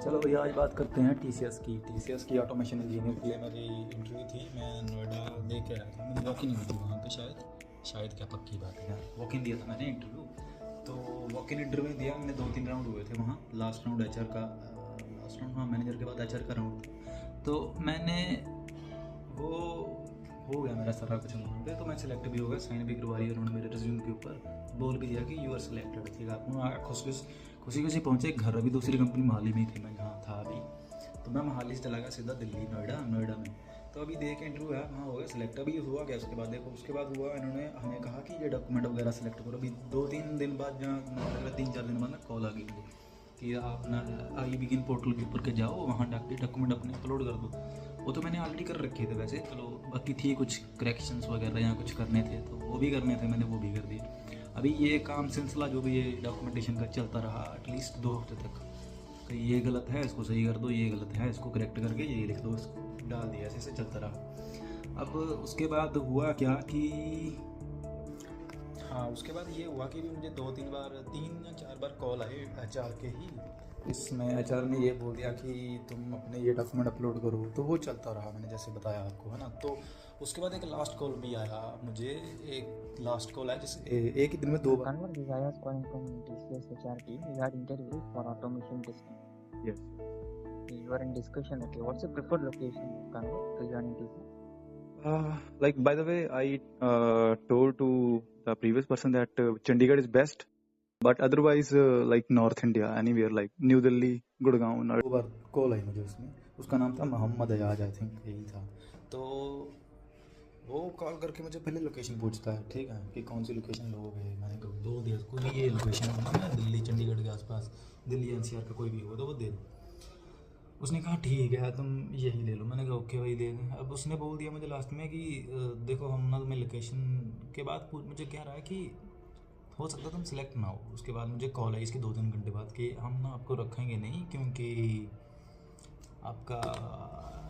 चलो भैया आज बात करते हैं टीसीएस की ऑटोमेशन इंजीनियर के लिए मेरी इंटरव्यू थी। मैं नोएडा दे के आया था, मैंने वॉक इन हुई थी वहाँ पे। शायद क्या पक्की बात है यार, वॉक इन दिया था मैंने इंटरव्यू। तो वॉक इन इंटरव्यू दिया मैंने, 2-3 राउंड हुए थे वहाँ। लास्ट राउंड एचआर का, लास्ट राउंड हाँ मैनेजर के बाद एचआर का राउंड था। तो मैंने वो हो गया मेरा सारा कुछ वहाँ पे। तो मैं सिलेक्ट भी हो गया, साइन भी करवा रही उन्होंने मेरे रिज्यूम के ऊपर, बोल भी दिया कि यू आर सिलेक्टेड। ठीक है, खुशी खुशी पहुँचे घर। अभी दूसरी कंपनी मोहाली में ही थी, मैं जहाँ था अभी। तो मैं मोहाली से चला गया सीधा दिल्ली, नोएडा में। तो अभी दे के इंटरव्यू है, वहाँ हो गया सिलेक्ट। अभी हुआ क्या उसके बाद देखो, उसके बाद हुआ इन्होंने हमें कहा कि ये डॉक्यूमेंट वगैरह सेलेक्ट करो। अभी 2-3 दिन बाद, जहाँ मुझे लग रहा है 3-4 दिन बाद ना कॉल आ गई मुझे कि आप ना आई बिगिन पोर्टल के ऊपर के जाओ, वहाँ जाके डॉक्यूमेंट अपने अपलोड कर दो। वो तो मैंने ऑलरेडी कर रखे थे वैसे, चलो बाकी थी कुछ करेक्शंस वगैरह या कुछ करने थे तो वो भी करने थे, मैंने वो भी कर दिए। अभी ये काम सिलसिला जो भी ये डॉक्यूमेंटेशन का चलता रहा एटलीस्ट 2 हफ्ते तक। कि ये गलत है इसको सही कर दो, ये गलत है इसको करेक्ट करके ये लिख दो, इसको डाल दिया, ऐसे चलता रहा। अब उसके बाद हुआ क्या कि हाँ, उसके बाद ये हुआ कि भी मुझे 3 या 4 बार कॉल आए एचआर के ही। इसमें एचआर ने ये बोल दिया कि तुम अपने ये डॉक्यूमेंट अपलोड करो, तो वो चलता रहा, मैंने जैसे बताया आपको, है ना। तो उसके बाद एक लास्ट कॉल भी आया मुझे, एक लास्ट कॉल आया जिस एक ही दिन में 2 बार। Convert this I was calling from TCS HR team. We had interview for automation testing. Yes. You are in discussion. Okay, what's your preferred location? Convert to join TCS. Like by the way, I told to the previous person that Chandigarh is best, but otherwise like North India, anywhere like New Delhi, Gurgaon। 2 bar call आई मुझे उसमें, उसका नाम था Mohammad Ayaz, I think यही था। तो वो call करके मुझे पहले लोकेशन पूछता है, ठीक है, कि कौन सी लोकेशन लोगे। मैंने कहा दो दिया, कोई भी ये लोकेशन है दिल्ली चंडीगढ़ के आसपास, दिल्ली एनसीआर का कोई भी हो तो वो दे दो। उसने कहा ठीक है तुम यही ले लो। मैंने कहा ओके भाई दे दें। अब उसने बोल दिया मुझे लास्ट में कि देखो हम ना तुम्हें लोकेशन के बाद मुझे कह रहा है कि हो सकता है तुम सिलेक्ट ना हो। उसके बाद मुझे कॉल आई इसके 2-3 घंटे बाद कि हम ना आपको रखेंगे नहीं, क्योंकि आपका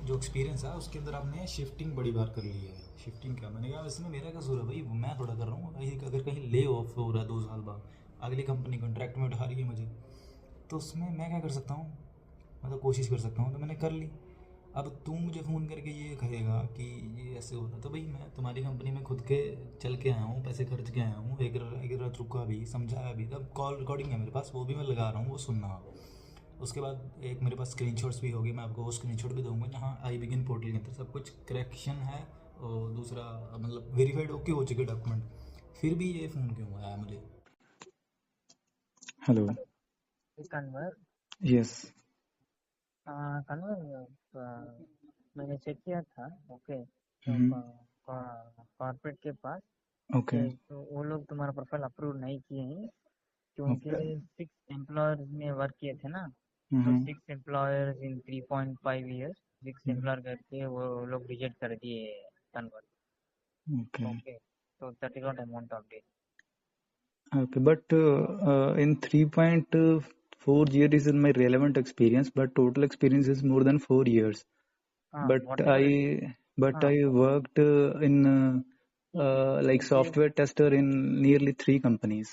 जो एक्सपीरियंस है उसके अंदर आपने शिफ्टिंग बड़ी बार कर ली है। शिफ्टिंग क्या, मैंने कहा इसमें मेरा क्या कसूर है भाई, मैं थोड़ा कर रहा हूँ। अगर कहीं ले ऑफ हो रहा है 2 साल बाद, अगली कंपनी कॉन्ट्रैक्ट में उठा रही है मुझे, तो उसमें मैं क्या कर सकता हूँ, मैं तो कोशिश कर सकता हूँ। तो मैंने कर ली। अब तू मुझे फ़ोन करके ये कहेगा कि ये ऐसे हो रहा, तो भाई मैं तुम्हारी कंपनी में खुद के चल के आया हूँ, पैसे खर्च के आया हूँ, एक रात रुका भी, समझाया भी। तब कॉल रिकॉर्डिंग है मेरे पास, वो भी मैं लगा रहा हूँ, वो सुनना। उसके बाद एक मेरे पास स्क्रीनशॉट्स भी होगी, मैं आपको वो स्क्रीनशॉट भी दूंगा जहाँ आई बिगिन पोर्टल के अंदर सब कुछ करेक्शन है। और दूसरा मतलब वेरीफाइड ओके हो चुके डॉक्यूमेंट, फिर भी ये फ़ोन क्यों आया मुझे। हेलो। Convert. यस। Convert. मैंने चेक किया था. ओके. तो कॉर्पोरेट के पास. ओके। तो वो लोग तुम्हारा प्रोफाइल अप्रूव नहीं किए हैं क्योंकि 6 एम्प्लॉयर्स में वर्क किए थे ना. तो 6 एम्प्लॉयर्स इन 3.5 years 6 एम्प्लॉयर करके वो लोग रिजेक्ट कर दिए convert. Okay. So that is what I want to update. Okay, but in 3.4 years is my relevant experience, but total experience is more than 4 years. But I worked in like software tester in nearly 3 companies.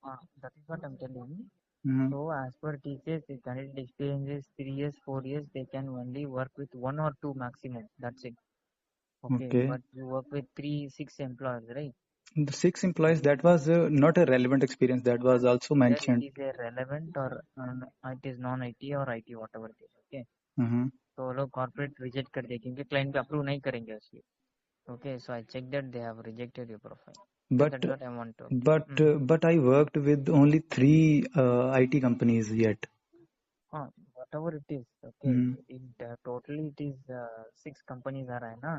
That is what I'm telling you. So as per TCS, the candidate experience is 3 years, 4 years. They can only work with 1 or 2 maximum. That's it. Okay. But you work with 6 employers, right? The 6 employees, that was not a relevant experience. That was also mentioned. It is a relevant or it is non-IT or IT, whatever it is. Okay. तो लोग corporate reject कर दिए क्योंकि client पे approve नहीं करेंगे उसलिए. Okay, so I checked that they have rejected your profile. That's what I want to. But I worked with only 3 IT companies yet. Whatever it is. Okay. Totally it is 6 companies आ रहा है ना.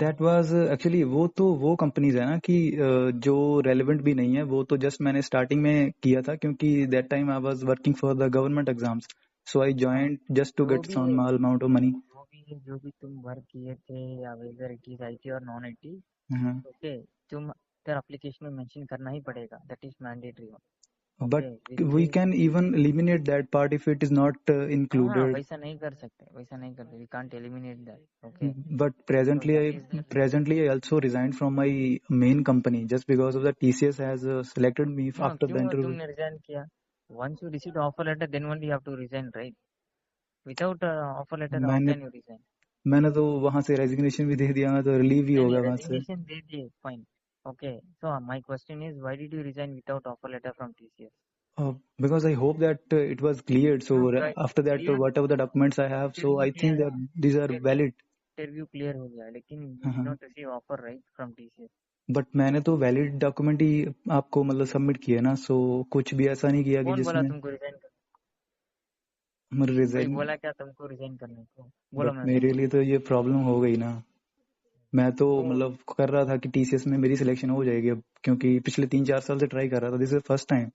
That was actually वो companies है ना कि जो relevant भी नहीं है। वो तो जस्ट मैंने स्टार्टिंग में किया था क्योंकि that time I was working for the government exams, so I joined just to get some small amount of money. जो भी तुम वर्क किए थे या वेदर इट इज आईटी और नॉन आईटी, ओके, तुम तेरा एप्लीकेशन में मेंशन करना ही पड़ेगा. That is mandatory. But we can even eliminate that part if it is not included. वैसा नहीं कर सकते. We can't eliminate that. Okay. But presently I also resigned from my main company just because of the TCS has selected me after the interview. तुमने resign किया? once you receive the offer letter, then only you have to resign, right? Without offer letter, how मैंने can you resign? मैंने तो वहां से resignation भी दे दिया, मैं तो रिलीव ही हो नहीं गया वहां से। resignation दे दिए, fine. Okay, so my question is, why did you resign without offer letter from TCS? Because I hope that it was cleared. So हाँ after that, clear, whatever the documents I have, so interview I think clear, that these are valid. Interview clear हो गया, लेकिन you did हाँ, not receive offer right from TCS. But मैंने तो valid document ही आपको मतलब submit किया ना, सो कुछ भी ऐसा नहीं किया कि कौन बोला जिसमें तुमको रिजाइन कर, मेरे कोई रिजाइन। बोला क्या तुमको रिजाइन करने को? बोलो, बट मैं मेरे सुन लिए तो ये प्रॉब्लम हो गई ना। मैं तो तो मतलब कर रहा था कि टीसीएस में मेरी सिलेक्शन हो जाएगी अब, क्योंकि पिछले 3-4 साल से ट्राई कर रहा था। This is first time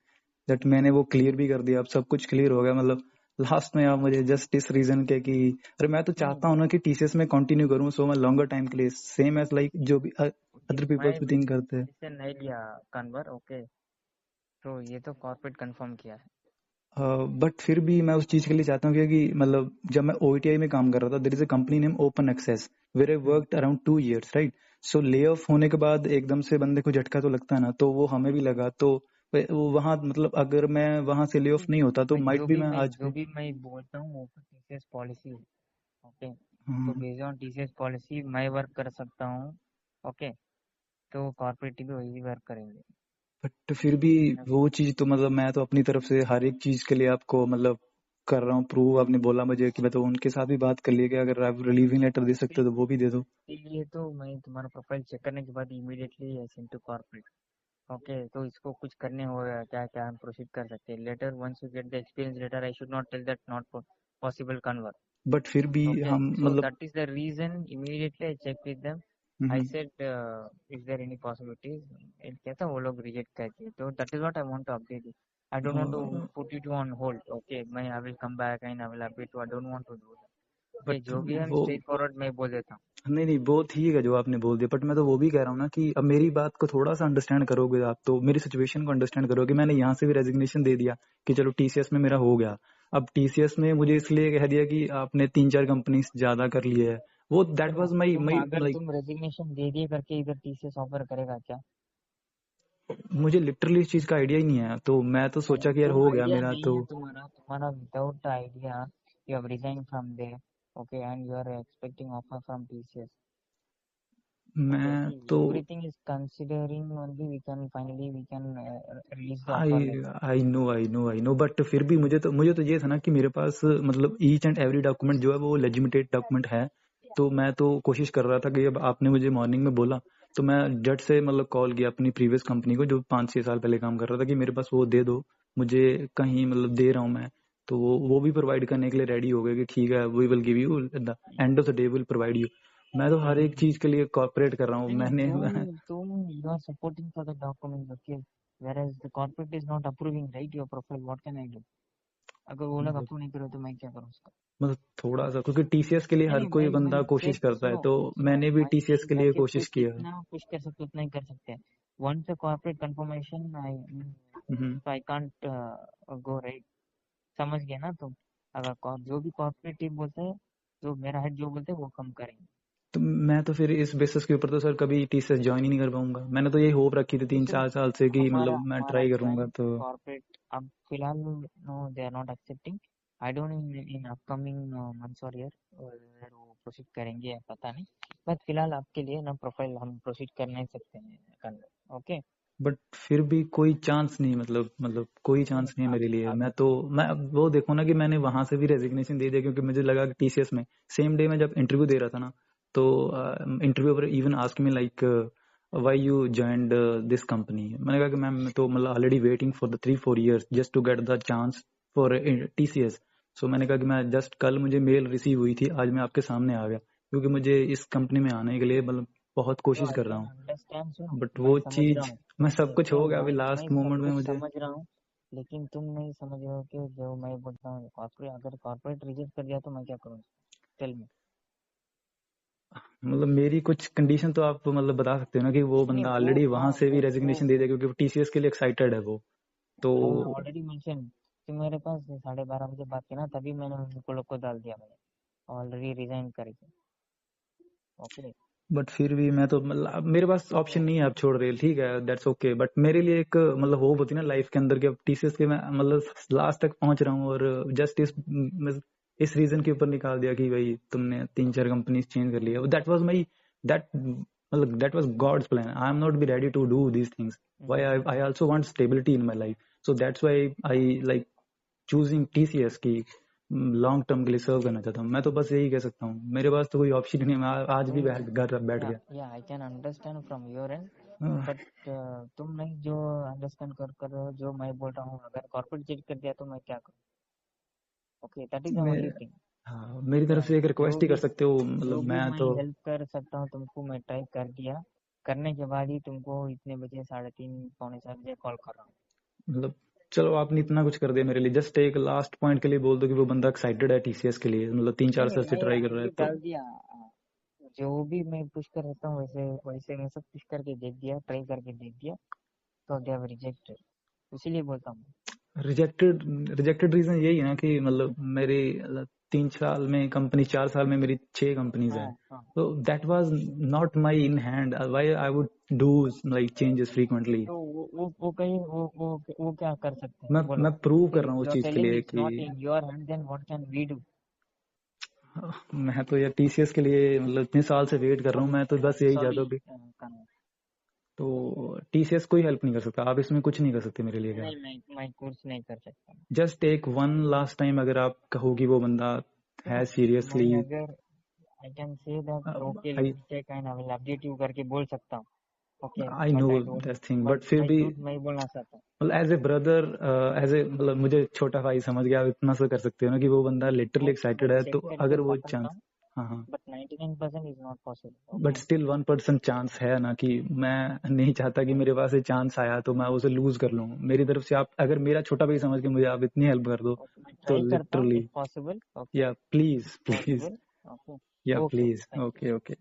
that मैंने वो क्लियर भी कर दिया। अब सब कुछ क्लियर हो गया, मतलब लास्ट में आप मुझे जस्ट इस रीजन के कि अरे मैं तो नहीं, चाहता हूँ ना कि टीसीएस में कंटिन्यू करूँ, सो मैं लॉन्गर टाइम के लिए, सेम एज लाइक जो भी अदर मैं पीपल्स भी थिंक करते हैं। डिसीजन नहीं लिया कन्वर, ओके, तो ये तो कॉर्पोरेट कंफर्म किया है। बट फिर भी मैं उस चीज के लिए चाहता हूँ, क्योंकि मतलब जब मैं ओईटीआई में काम कर रहा था, there is a company name Open Access where I worked around 2 years, right? So lay off होने के बाद एकदम से बंदे को झटका तो लगता है ना, तो वो हमें भी लगा। तो वो वहां मतलब अगर मैं वहां से ले ऑफ नहीं होता तो मैं माइट भी मैं आज जो भी। भी मैं बोलता हूँ वो टीसीएस पॉलिसी है, ओके, तो हाँ, बेस्ड ऑन टीसीएस पॉलिसी मैं वर्क कर सकता हूँ, ओके, तो कॉर्पोरेट भी वही वर्क करेंगे। बट फिर भी वो चीज तो मतलब मैं तो अपनी तरफ से हर एक चीज के लिए आपको मतलब कर रहा हूँ प्रूव। आपने बोला मुझे कि मैं तो उनके साथ भी बात कर लिया कि अगर आप रिलीविंग लेटर दे सकते हो तो वो भी दे दो। इसीलिए तो मैं तुम्हारा प्रोफाइल चेक करने के बाद immediately I send to corporate, okay, तो इसको कुछ करने होगा क्या, क्या हम प्रोसीड कर सकते हैं letter, once you get the experience letter I should not tell that not possible convert, but फिर भी okay, हम so मतलब that is the reason immediately I checked with them. I hmm, said is there any possibilities, कहता वो लोग reject करते, तो that is what I want to update you. I don't want to put you on hold, okay, मैं I will come back and I will update you, I don't want to do that, okay, but जो भी है वो straight forward मैं बोल देता हूँ। नहीं नहीं, वो ठीक है जो आपने बोल दिया, बट मैं तो वो भी कह रहा हूँ ना कि अब मेरी बात को थोड़ा सा अंडरस्टैंड करोगे आप, तो मेरी सिचुएशन को अंडरस्टैंड करोगे। मैंने यहाँ से भी रेजिग्नेशन दे दिया कि चलो टीसीएस में मेरा हो गया। अब टीसीएस में मुझे इसलिए कह दिया कि आपने 3-4 कंपनी ज्यादा कर लिए है, वो दैट वाज माई तुम माई अगर लाइक। तुम रेजिग्नेशन दे दिए करके इधर टीसीएस ऑफर करेगा क्या? मुझे लिटरली इस चीज का आइडिया ही नहीं है, तो मैं तो सोचा कि यार तुम हो गया आइडिया मेरा नहीं तो। है तुम्हारा without idea you have resign from there, okay, and you are expecting offer from TCS. Okay, मैं see, तो everything is considering only we can release the offer I letter. I know, but फिर भी मुझे तो ये था ना कि मेरे पास मतलब ईच एंड एवरी डॉक्यूमेंट जो है वो लेजिटिमेट डॉक्यूमेंट है। तो मैं तो कोशिश कर रहा था कि अब आपने मुझे मॉर्निंग में बोला तो मैं जट से मतलब कॉल किया अपनी प्रीवियस कंपनी को जो 5-6 साल पहले काम कर रहा था कि मेरे पास वो दे दो मुझे, कहीं मतलब दे रहा हूँ मैं। तो वो भी प्रोवाइड करने के लिए रेडी हो गए कि ठीक है we will give you the end of the day, will provide you. मैं तो हर एक चीज के लिए कॉपरेट कर रहा हूँ नहीं, मैंने। तुम you are supporting for the document, okay, whereas the corporate is not approving, right, your profile, what can I do? अगर वो लोग अप्रूव नहीं करे तो मैं क्या करूँ उसका? मतलब थोड़ा सा, क्योंकि टीसीएस के लिए नहीं हर नहीं, कोई मैं बंदा कोशिश सिर्फ करता है, सुनो, तो मैंने भी मैं टीसीएस के लिए जाके कोशिश किया। जितना पुश कर सकते उतना ही कर सकते हैं। वंस अ कॉर्पोरेट कंफर्मेशन आई, hmm. I can't go, right, समझ गए ना तुम? अगर जो भी कॉर्पोरेट टीम बोलते हैं, जो मेरा हेड जो बोलते हैं वो कम करेंगे। तो मैं तो फिर इस बेसिस के ऊपर तो सर कभी टीसीएस ज्वाइन ही नहीं कर पाऊंगा। मैंने तो यही होप रखी थी तीन दूसरा, चार साल से कि हमारा मतलब मैं हमारा ट्राई करूंगा क्लाइंट तो। कॉर्पोरेट अब फिलहाल no they are not accepting, I don't know in upcoming months और ईयर वो प्रोसीड करेंगे या पता नहीं, बट फिलहाल आपके लिए ना प्रोफाइल हम प्रोसीड कर नहीं सकते हैं, ओके। बट फिर भी कोई चांस नहीं, मतलब कोई चांस नहीं है मेरे लिए। अब मैं अब वो देखो ना कि मैंने वहां से भी रेजिग्नेशन दे दिया क्योंकि मुझे लगा कि टीसीएस में सेम डे में जब इंटरव्यू दे रहा था ना, तो इंटरव्यू पर even ask me like why you joined this company. मैंने कहा कि मैम तो मतलब already waiting for the 3-4 years just to get the chance for TCS. So मैंने कहा कि मैं जस्ट कल मुझे मेल रिसीव हुई थी, आज मैं आपके सामने आ गया क्योंकि मुझे इस कंपनी में आने के लिए मतलब बहुत कोशिश आई कर रहा कैन हूँ। अंडरस्टैंड, सुनो, बट मैं वो समझ रहा चीज हूँ, मैं सब कुछ सुनो, हो गया अभी मैं लास्ट सब मोमेंट में कुछ मुझे। समझ रहा हूँ, लेकिन तुम नहीं समझ रहे हो कि जो मैं बोलता हूँ कॉर्पोरेट, अगर कॉर्पोरेट रिजेक्ट कर दिया तो मैं क्या करूँ? Tell me. मतलब मेरी कुछ कंडीशन तो आप मतलब बता सकते हो ना कि वो नहीं, बंदा वो ऑलरेडी हाँ वहां से भी वो रेजिग्नेशन दे दिया क्योंकि टीसीएस के लिए एक्साइटेड है वो। तो वो मैं ऑलरेडी मेंशन, कि मेरे पास 12:30 बजे बात की ना, तभी मैंने उनको लोग को डाल दिया, मैंने ऑलरेडी रिजाइन करके, ओके। बट फिर भी मैं तो मतलब मेरे पास ऑप्शन नहीं है, आप छोड़ रहे, ठीक है, दैट्स ओके, बट मेरे लिए एक मतलब होप होती है ना लाइफ के अंदर कि अब टीसीएस के मैं मतलब लास्ट तक पहुंच रहा हूँ, और जस्ट इस रीजन के ऊपर निकाल दिया कि भाई तुमने 3-4 कंपनीज चेंज कर लिया, दैट वाज माई दैट मतलब that was God's plan, I am not be ready to do these things, why I also want stability in my life, so that's why I like choosing TCS की long term के लिए सर्व करना चाहता हूँ। मैं तो बस यही कह सकता हूँ, मेरे पास तो कोई ऑप्शन ही नहीं है, मैं आज भी घर बैठ गया। या I can understand from your and, हाँ, बट तुम नहीं जो अंडरस्टैंड कर रहे हो जो मैं बोल रहा हूँ, अगर कॉर्पोरेट चेंज कर दिया तो मैं क्या करूँ? ओके, दैट इज द मैं ओनली थिंग। हाँ, मेरी तरफ या से एक जो रिक्वेस्ट ही कर भी सकते हो, मतलब जो भी मैं मैं तो हेल्प कर सकता हूँ तुमको, मैं ट्राई कर दिया। करने के बाद ही तुमको इतने बजे 3:30 पौने 4 बजे कॉल कर रहा हूँ। मतलब चलो आपने इतना कुछ कर दिया मेरे लिए, जस्ट एक लास्ट पॉइंट के लिए बोल दो कि वो बंदा एक्साइटेड है टीसीएस के लिए, मतलब 3-4 नहीं साल से मैं ट्राई कर रहा है आईडी तो। डाल दिया। जो भी मैं पुश कर रहता हूँ वैसे वैसे मैं सब पुश करके देख दिया, ट्राई करके देख दिया, तो दे हैव रिजेक्टेड। इसीलिए बोलता हूँ। रिजेक्टेड रिजेक्टेड रीजन यही है ना कि मतलब मेरी 3 साल में कंपनी, 4 साल में मेरी 6 कंपनीज है, हाँ हाँ, तो that was not my in hand, why I would do like changes frequently. तो वो कहीं वो क्या कर सकते हैं बोलो? मैं प्रूव कर इफ रहा हूँ उस यू आर चीज के टेलिंग लिए इट्स कि not in your hand, then what can we do? मैं तो यार टीसीएस के लिए मतलब इतने साल से वेट कर रहा हूँ, मैं तो बस यही सॉरी चाहता हूँ कि कनव, तो टीसीएस कोई हेल्प नहीं कर सकता, आप इसमें कुछ नहीं कर सकते मेरे लिए क्या? नहीं मैं कोर्स नहीं कर सकता। जस्ट एक वन लास्ट टाइम अगर आप कहो कि वो बंदा है मैं सीरियसली, अगर I can say that okay I let me check and I will update you करके बोल सकता हूँ। Okay, I know but I don't, that thing, but but फिर मैं भी झूठ नहीं बोलना चाहता। मतलब as a brother, as a मतलब मुझे छोटा भाई समझ गया, आप इतना सा कर सकते हो ना कि वो बंदा लिटरली मैं एक्साइटेड है, चेक तो करके अगर वो बता सकता चांस, हूँ, हाँ हाँ, but 99% is not possible. But okay, still 1% chance है ना, कि मैं नहीं चाहता कि मेरे पास ये चांस आया तो मैं उसे लूज कर लूँ, मेरी तरफ से आप अगर मेरा छोटा भाई समझ के मुझे आप इतनी हेल्प कर दो मैं तो ट्राई करता हूँ literally, if possible. Okay, yeah please if please, possible. Okay, yeah okay, please, thank you. Okay okay.